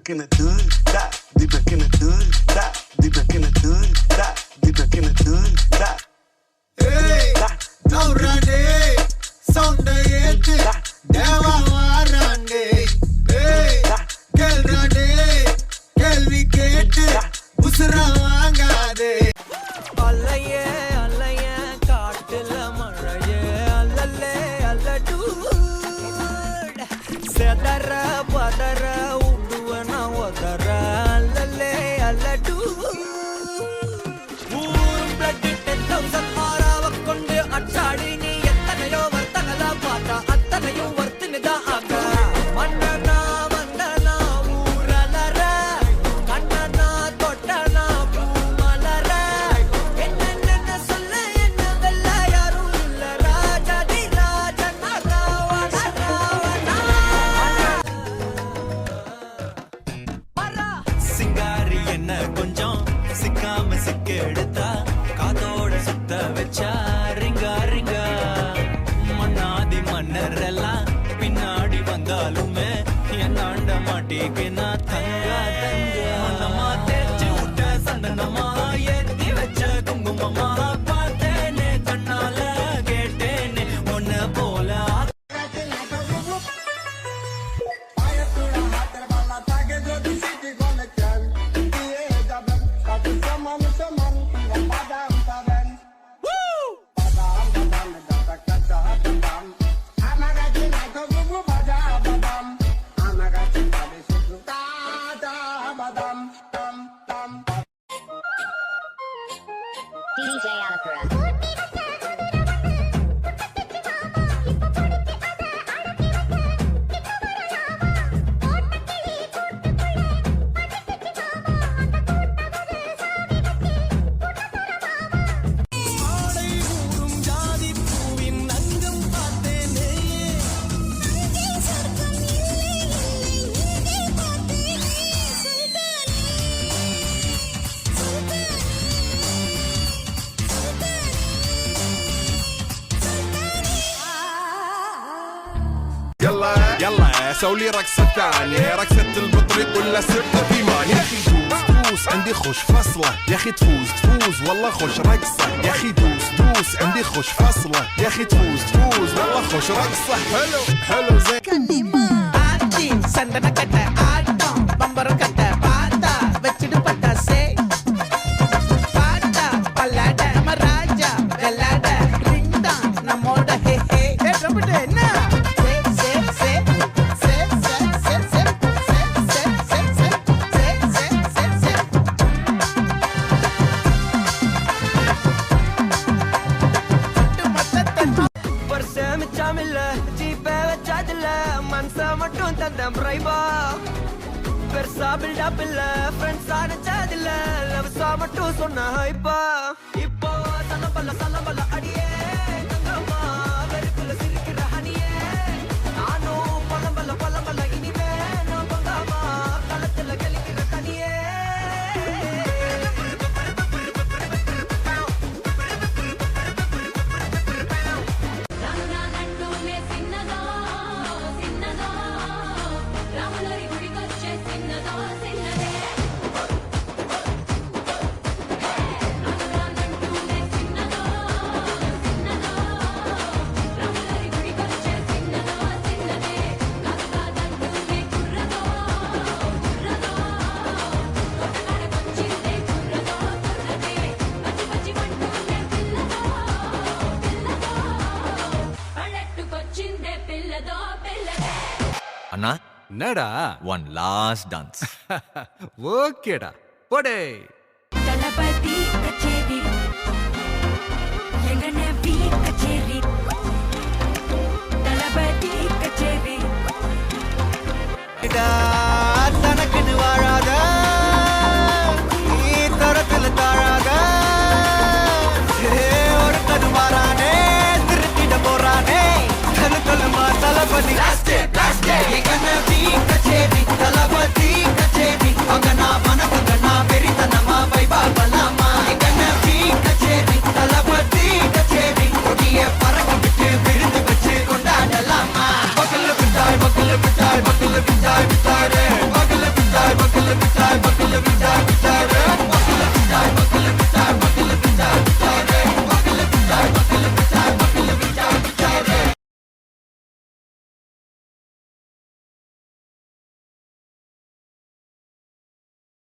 back in the hood, die. Deep back in the hood, die. Deep back in the hood, die. Deep back in the hood, die. Hey, now ready. Sound it. Deva warande. Hey, kel ready. Kelvi kete. Usra vaangade. Allaye allaye kaatla malaye allalle alladu. Sedara padara uduvana odara allalle alladu. Moon blood 10,000 ஆறாவ கொண்டு அச்சாடி நீ எத்தனையோ வர்த்தகதா பார்த்தா அத்தனையும் வர்த்தினதா ஆக மன்னனா வந்தனா ஊரலர கண்ணனா தொட்டனா பூமலர என்ன சொல்ல என்ன வெல்ல யாரும் இல்ல ராஜாதி ராஜனா ராவண ராவணா சிங்காரி என்ன கொஞ்சம் சிக்காம சிக்க எடுத்தா காதோட சுத்த வச்சா ரிங்கா ரிங்கா மன்னாதி மன்னர் எல்லாம் பின்னாடி வந்தாலுமே என்னாண்ட மாட்டிக்கு நான் தங்கா தங்க மனமா தேய்ச்சி விட்ட சந்தனமா ஏத்தி வச்ச குங்குமமா பார்த்தேனே கண்ணால கேட்டேனே உன்ன போல DJ Alakura. يلا سوي رقصة ثانية رقصة البطريق ولا سبت بيمان يا اخي دوس دوس عندي خوش فصلة يا اخي تفوز تفوز والله خوش رقصة يا اخي دوس دوس عندي خوش فصلة يا اخي تفوز تفوز والله خوش رقصة حلو حلو زين ஆச்சி சந்தன கட்ட ஆட்டம் பம்பரம் கட்ட பாத்தா வச்சிடு பட்டாசே பாட்டா பல்லாட மராஜா வெள்ளாட ரிங் தான் நம்மோட ஹே ஹே ட்ரம்பட் என்ன மனசா மட்டும் தந்தம் பிரைபா பெருசா பில்டப் இல்ல ஃப்ரெண்ட்ஸா நினைச்சதில்ல லவ்ஸா மட்டும் சொன்ன ஹைப்பா இப்போ சலம்பல்ல அடியே தங்கம்மா வெறுப்புல சிரிக்கிற ஹனியே நானும் பழம்பல்ல இனிமே நான் பங்காமா களத்துல கலிக்கிற தனியே அண்ணா என்னடா ஒன் லாஸ்ட் டான்ஸ் ஓகேடா போடே தளபதி கச்சேரி எங்க நபி கச்சேரி தளபதி கச்சேரி தனக்குன்னு வாழாத நீ தரத்துல தாழாத ஒருத்தது மாறானே திருத்திட போறானே தலுக்கலுமா தளபதி கச்சேரி தளபதி கச்சேரி அங்க நான் மனசுங்க நான் வெறித்தனமா வைபா பலாமா கச்சேரி தளபதி கச்சேரி கொடிய பறக்க விட்டு விருந்து வச்சு கொண்டாடலாமா பக்கல்ல விட்டாய் பக்கல்ல விட்டாய் பக்கல்ல விட்டாய் விட்டாரே பக்கல்ல விட்டாய் விட்டாய் பக்கத்துல விட்டாய்